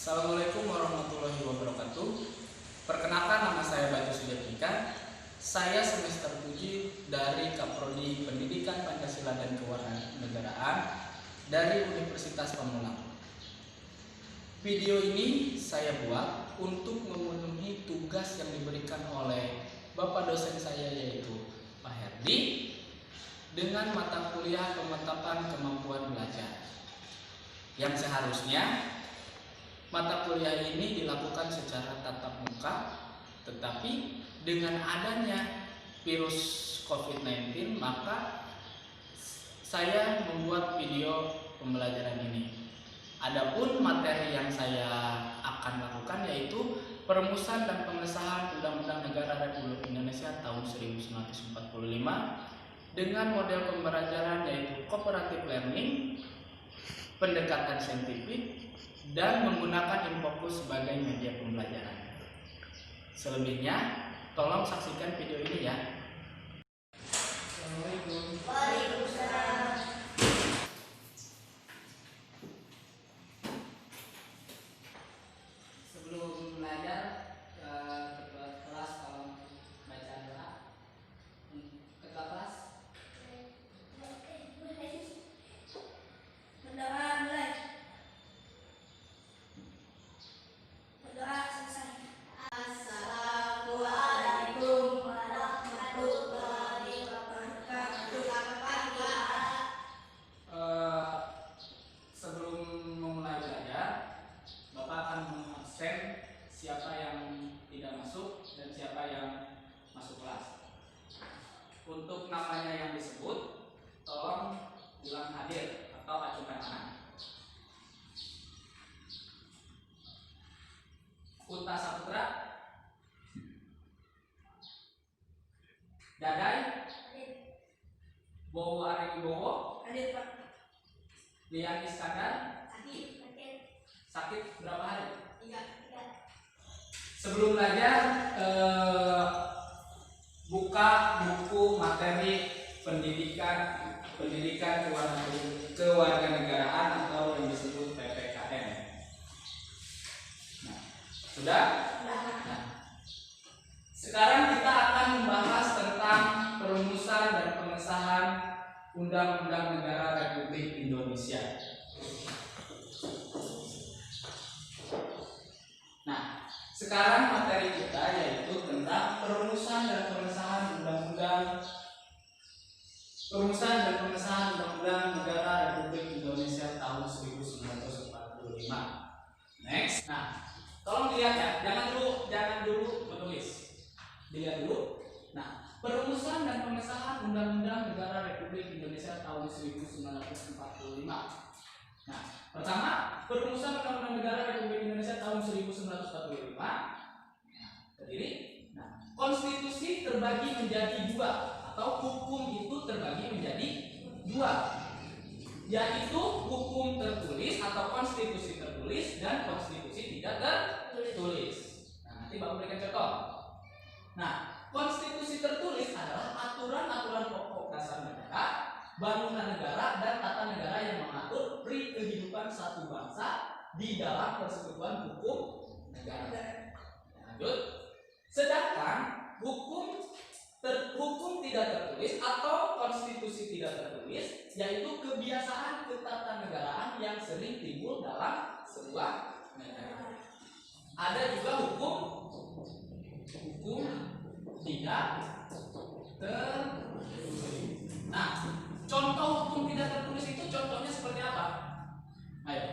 Assalamualaikum warahmatullahi wabarakatuh. Perkenalkan, nama saya Batu Sujatika. Saya semester 7 dari Kaprodi Pendidikan Pancasila dan Kewarganegaraan dari Universitas Pamulang. Video ini saya buat untuk memenuhi tugas yang diberikan oleh Bapak dosen saya, yaitu Pak Herdi, dengan mata kuliah pemantapan kemampuan belajar, yang seharusnya mata kuliah ini dilakukan secara tatap muka, tetapi dengan adanya virus COVID-19 maka saya membuat video pembelajaran ini. Adapun materi yang saya akan lakukan yaitu perumusan dan pengesahan Undang-Undang Negara Republik Indonesia tahun 1945 dengan model pembelajaran yaitu cooperative learning, pendekatan saintifik, dan menggunakan Infocus sebagai media pembelajaran. Selebihnya, tolong saksikan video ini ya. Assalamualaikum. Waalaikumsalam. Sebelum belajar, ketua kelas tolong baca doa. Ketua kelas. Berdoa mulai. Berdoa selesai. Assalamualaikum warahmatullahi wabarakatuh. Sebelum memulai belajar, Bapak akan mengabsen siapa yang tidak masuk dan siapa yang masuk kelas. Untuk namanya yang disebut, tolong bilang hadir atau acungkan tangan. Kunta Saputra, Dadai, Bowo Ariwibowo, Hadir Pak. Lian Iskandar. Hadir. Sakit berapa hari? 3. Sebelum belajar, buka buku materi pendidikan kewarganegaraan atau yang disebut PPKN. Nah, sudah? Nah, sekarang kita akan membahas tentang perumusan dan pengesahan Undang-Undang Negara Republik Indonesia. Nah, sekarang materi kita yaitu tentang perumusan dan pengesahan Undang-Undang Negara Republik Indonesia tahun 1945. Next. Nah, tolong dilihat ya, jangan dulu menulis. Dilihat dulu. Nah, perumusan dan pengesahan Undang-Undang Negara Republik Indonesia tahun 1945. Nah, pertama, perumusan Undang-Undang Negara Republik Indonesia tahun 1945 terdiri. Nah, konstitusi terbagi menjadi dua, atau hukum itu terbagi menjadi dua, yaitu hukum tertulis atau konstitusi tertulis dan konstitusi tidak tertulis. Nah, nanti Bapak berikan contoh. Nah, konstitusi tertulis adalah aturan-aturan pokok dasar negara, bangunan negara, dan tata negara yang mengatur kehidupan satu bangsa di dalam persekutuan hukum negara. Lanjut. Sedangkan hukum tidak tertulis atau konstitusi tidak tertulis yaitu kebiasaan ketatanegaraan yang sering timbul dalam sebuah negara. Ada juga hukum tidak tertulis. Nah, contoh hukum tidak tertulis itu contohnya seperti apa? Ayo.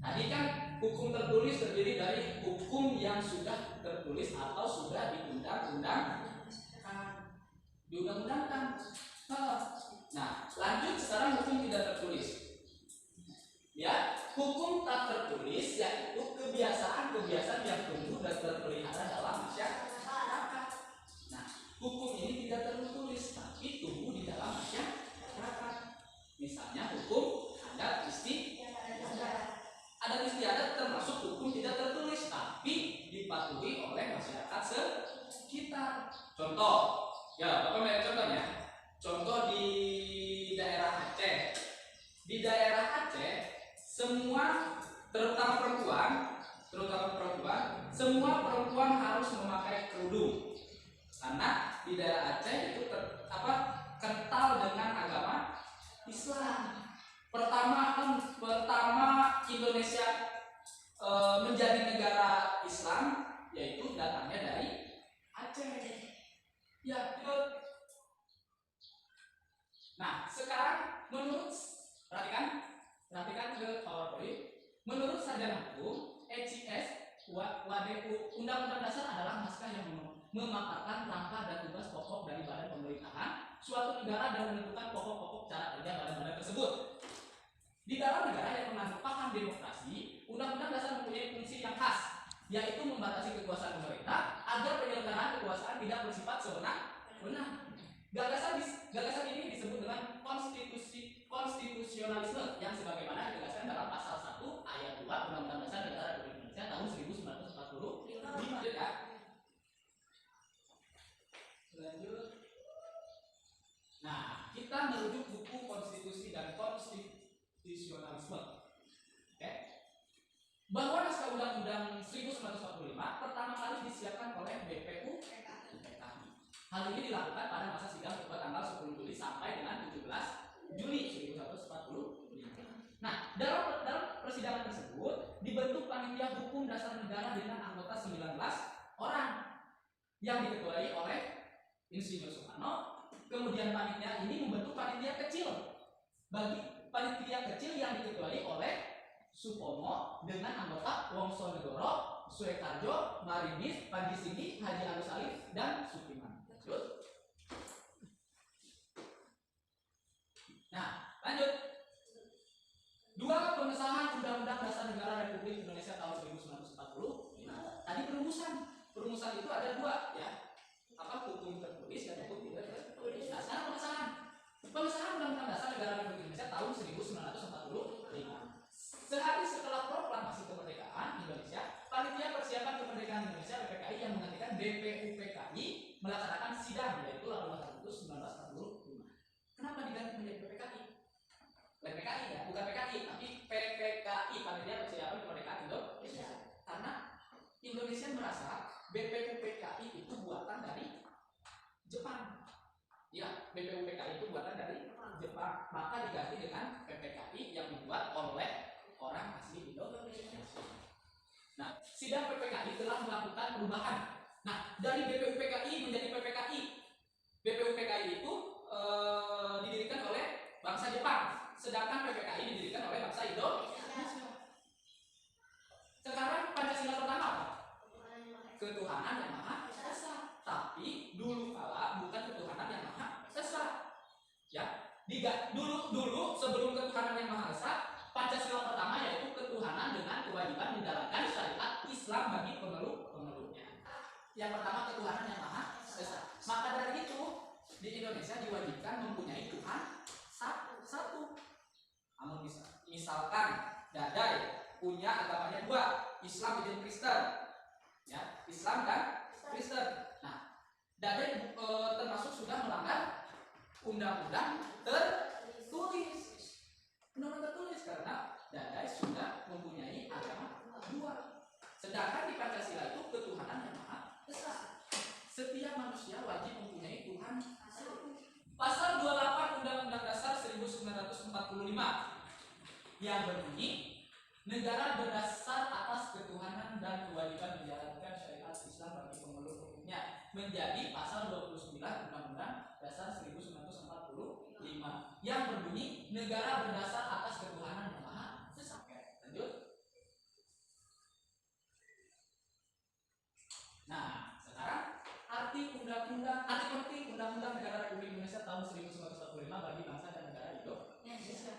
Tadi kan hukum tertulis terdiri dari hukum yang sudah tertulis atau sudah diundang-undangkan. Nah, lanjut sekarang hukum tidak tertulis. Ya, hukum tak tertulis yaitu kebiasaan-kebiasaan yang tumbuh dan terpelihara dalam masyarakat. Nah, hukum ini tidak tertulis tapi tumbuh di dalam masyarakat. Misalnya hukum adat istiadat termasuk hukum tidak tertulis tapi dipatuhi oleh masyarakat sekitar. Contoh, ya Bapak lihat contohnya. Contoh di daerah Aceh. Di daerah Aceh semua terutama perempuan, semua perempuan harus memakai kerudung karena di daerah Aceh itu kental dengan agama Islam. Pertama Indonesia menjadi negara Islam yaitu datangnya dari Aceh. Ya, betul. Nah, sekarang perhatikan ke PowerPoint. Menurut sarjana hukum, ECS WADU Undang-Undang Dasar adalah naskah yang memaparkan langkah dan tugas pokok dari badan pemerintahan suatu negara dan menentukan pokok-pokok cara kerja badan-badan tersebut. Di dalam negara yang menganut paham demokrasi, Undang-Undang Dasar mempunyai fungsi yang khas, yaitu membatasi kekuasaan pemerintah agar penyelenggaraan kekuasaan tidak bersifat sewenang-wenang. Gagasan ini disebut dengan konstitusionalisme yang sebagaimana ditegaskan dalam pasal 1 ayat 2 Undang-Undang Dasar Negara Republik Indonesia tahun 1945. Ya. Lanjut. Nah, kita merujuk buku konstitusi dan konstitusionalisme. Oke. Bahwa naskah Undang-Undang 1945 pertama kali disiapkan oleh BPU PKI. Hal ini dilakukan pada masa sidang pada tanggal 10 Juli sampai dengan 17 Juli 1945. Nah, dalam persidangan tersebut dibentuk panitia hukum dasar negara dengan anggota 19 orang yang diketuai oleh Insinyur Soekarno. Kemudian panitia ini membentuk panitia kecil yang diketuai oleh Supomo dengan anggota Wongso Negoro, Suekarjo, Marinis, Panji Singgi, Haji Agus Salif, dan Supriman. Nah, lanjut. Dua pengesahan Undang-Undang Dasar Negara Republik Indonesia tahun 1945. Tadi perumusan itu ada dua, ya. Hukum tertulis dan hukum tidak tertulis. Nah, sekarang pengesahan Undang-Undang Dasar Negara Republik Indonesia tahun 1945. Sehari setelah proklamasi kemerdekaan Indonesia, Panitia Persiapan Kemerdekaan Indonesia (PPKI) yang menggantikan BPU PKI melaksanakan sidang, yaitu 8 Agustus 1945. Kenapa diganti menjadi PPKI? PPKI ya, bukan PKI, tapi PPKI, Panitia Persiapan Kemerdekaan Indonesia. Karena Indonesia merasa BPU PKI itu buatan dari Jepang. Ya, BPU PKI itu buatan dari Jepang, maka diganti dengan PPKI yang dibuat oleh orang asli Indonesia. Nah, sidang PPKI telah melakukan perubahan. Nah, dari BPU PKI menjadi PPKI. BPU PKI itu didirikan oleh bangsa Jepang, sedangkan PPKI didirikan oleh bangsa Indonesia. Sekarang Pancasila pertama apa? Ketuhanan yang Maha Esa. Tapi dulu kala bukan ketuhanan yang Maha Esa. Ya, dulu sebelum ketuhanan yang Maha Esa, Pancasila pertama yaitu ketuhanan dengan kewajiban menjalankan syariat Islam bagi pemeluknya. Yang pertama ketuhanan yang Maha Esa. Maka dari itu di Indonesia diwajibkan mempunyai Tuhan satu. Namun misalkan Dadai punya agamanya dua, Islam dan Kristen. Ya, Islam dan Kristen. Nah, Dadai termasuk sudah melanggar undang-undang tertulis. Undang-undang tertulis karena Dadai sudah mempunyai agama dua. Sedangkan di Pancasila itu ketuhanan yang Maha Esa. Setiap manusia wajib mempunyai Tuhan satu. Pasal 28 Undang-Undang Dasar 1945 yang berbunyi, negara berdasar atas ketuhanan dan kewajiban menjalankan syariat Islam bagi pemeluk-pemeluknya, menjadi pasal 29 Undang-Undang Dasar 1945 yang berbunyi, negara berdasar atas ketuhanan yang Maha Esa. Lanjut. Nah, sekarang arti penting Undang-Undang Negara Republik Indonesia tahun 1945 bagi bangsa dan negara Indonesia.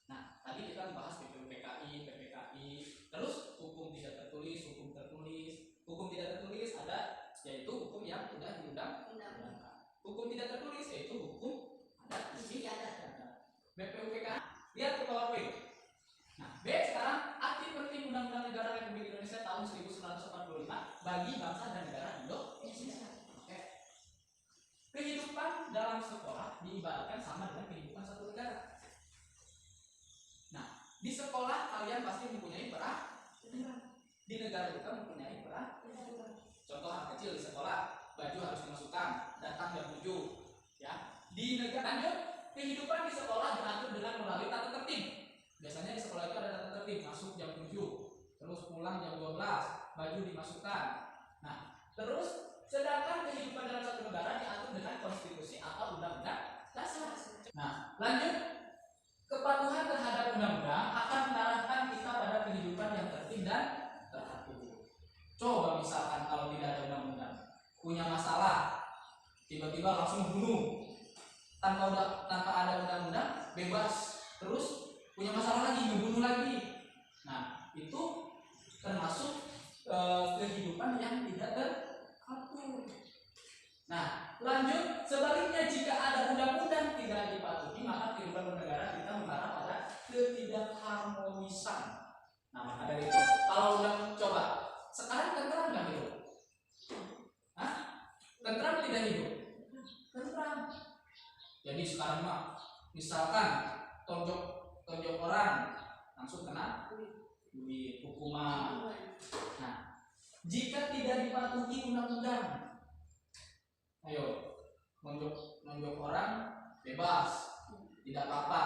Nah, tadi kita membahas BPU PKI, PPKI, terus hukum tidak tertulis, hukum tertulis. Hukum tidak tertulis ada yaitu hukum yang sudah diundang-undangkan. Hukum tidak tertulis yaitu hukum adat istiadat. BPU PKI, lihat ke bawah Di sekolah kalian pasti mempunyai peraturan. Di negara kita mempunyai peraturan. Contoh hal kecil di sekolah, baju harus dimasukkan, datang jam 7. Ya. Di negara lanjut, kehidupan di sekolah diatur dengan melalui tata tertib. Biasanya di sekolah itu ada tata tertib, masuk jam 7, terus pulang jam 12, baju dimasukkan. Nah, terus sedangkan kehidupan dalam satu negara diatur dengan konstitusi atau undang-undang dasar. Nah, lanjut, kepatuhan terhadap undang-undang akan mengarahkan kita pada kehidupan yang tertib dan teratur. Coba misalkan kalau tidak ada undang-undang, punya masalah, tiba-tiba langsung bunuh, tanpa ada undang-undang, bebas, terus punya masalah lagi, membunuh lagi. Nah, itu termasuk kehidupan yang tidak teratur. Nah, lanjut, sebaliknya jika ada undang-undang tidak dipatuhi, maka kehidupan bernegara kita mengarah pada ketidakharmonisan. Nah, maka dari itu, kalau coba sekarang tentram nggak hidup? Hah? Tentram tidak hidup? Tentram. Jadi sekarang mah, misalkan tonjok orang langsung kena duit hukuman. Nah, jika tidak dipatuhi undang-undang, ayo nonjok orang bebas, tidak apa-apa.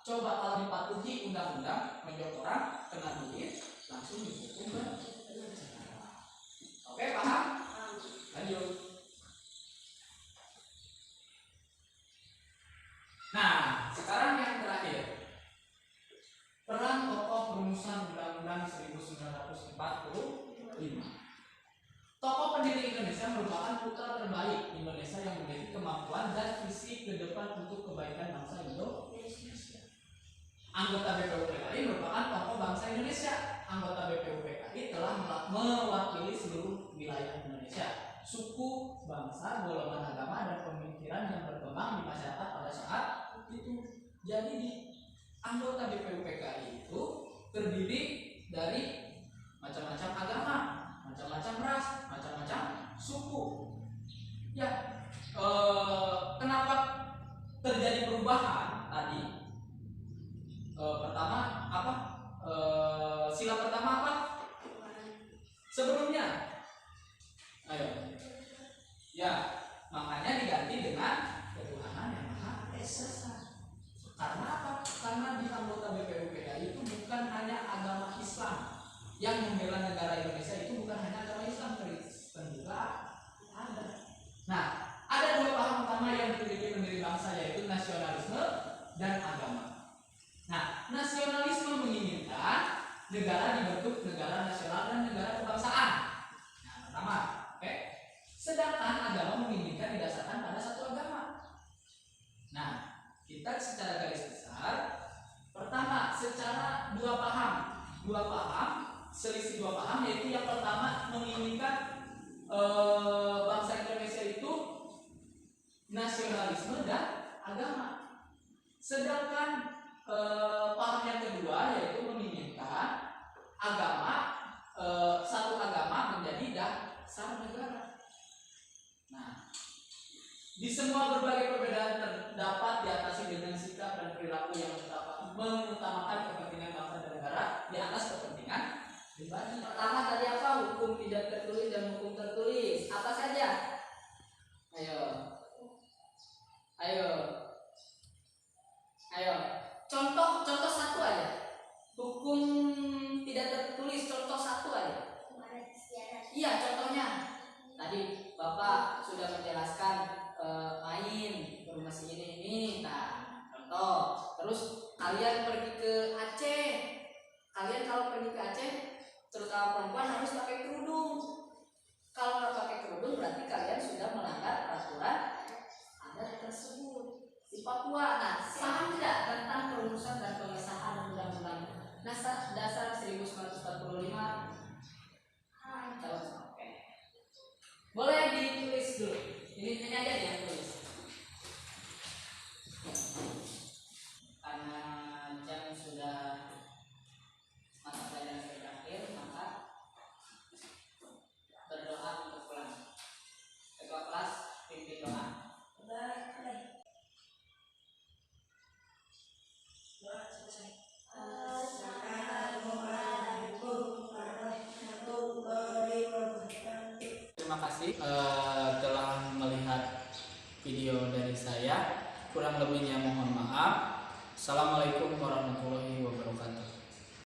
Coba kalau dipatuhi undang-undang, nonjok orang kena duit langsung dihukum penjara. Oke, paham? Lanjut. Nah, sekarang yang terakhir, peran tokoh perumusan Undang-Undang 1945. Tokoh pendiri Indonesia merupakan putra terbaik Indonesia yang memiliki kemampuan dan visi ke depan untuk kebaikan bangsa Indonesia. Anggota BPUPKI merupakan tokoh bangsa Indonesia. Anggota BPUPKI telah mewakili seluruh wilayah Indonesia, suku, bangsa, golongan agama, dan pemikiran yang berkembang di masyarakat pada saat itu. Jadi di anggota BPUPKI itu terdiri dari macam-macam agama, macam-macam ras, macam-macam suku. Ya, kenapa terjadi perubahan tadi? Pertama apa? Sila pertama apa? Sebelumnya, ayo. Ya, makanya diganti dengan ketuhanan yang Maha Esa. Karena apa? Karena di anggota BPUPKI itu bukan hanya agama Islam. Yang membela negara Indonesia itu bukan hanya agama Islam, Kristen juga ada. Nah, ada dua paham utama yang dimiliki pendiri bangsa, yaitu nasionalisme dan agama. Nah, nasionalisme menginginkan negara dibentuk negara nasional dan negara kebangsaan. Nah, pertama, oke. Sedangkan agama menginginkan didasarkan pada satu agama. Nah, kita secara garis besar, pertama, secara dua paham, selisih dua paham, yaitu yang pertama menginginkan bangsa Indonesia itu nasionalisme dan agama. Sedangkan paham yang kedua yaitu menginginkan agama, satu agama menjadi dasar negara. Nah, di semua berbagai perbedaan terdapat diatasi dengan sikap dan perilaku yang mengutamakan kepentingan bangsa dan negara di atas kepentingan pribadi. Pertama tadi apa? Hukum tidak tertulis dan hukum tertulis. Apa saja? Ayo. Contoh satu aja. Hukum tidak tertulis, contoh satu aja. Iya, contohnya. Tadi Bapak sudah menjelaskan main ke rumah si ini. Nah, contoh. Terus kalian pergi ke Aceh. Kalian kalau pergi ke Aceh, terutama perempuan harus pakai kerudung. Kalau nggak pakai kerudung berarti kalian sudah melanggar peraturan adat tersebut di Papua. Nah, paham tidak tentang perumusan dan pengesahan undang-undang dasar 1945? Oke. Boleh ditulis dulu. Ini aja yang tulis. Karena jam sudah mata pelajaran sudah berakhir, maka berdoa untuk pulang. Ketua kelas pimpin doa. Doa selesai. terima kasih telah melihat video dari saya. Kurang lebihnya mohon maaf. Assalamualaikum warahmatullahi wabarakatuh.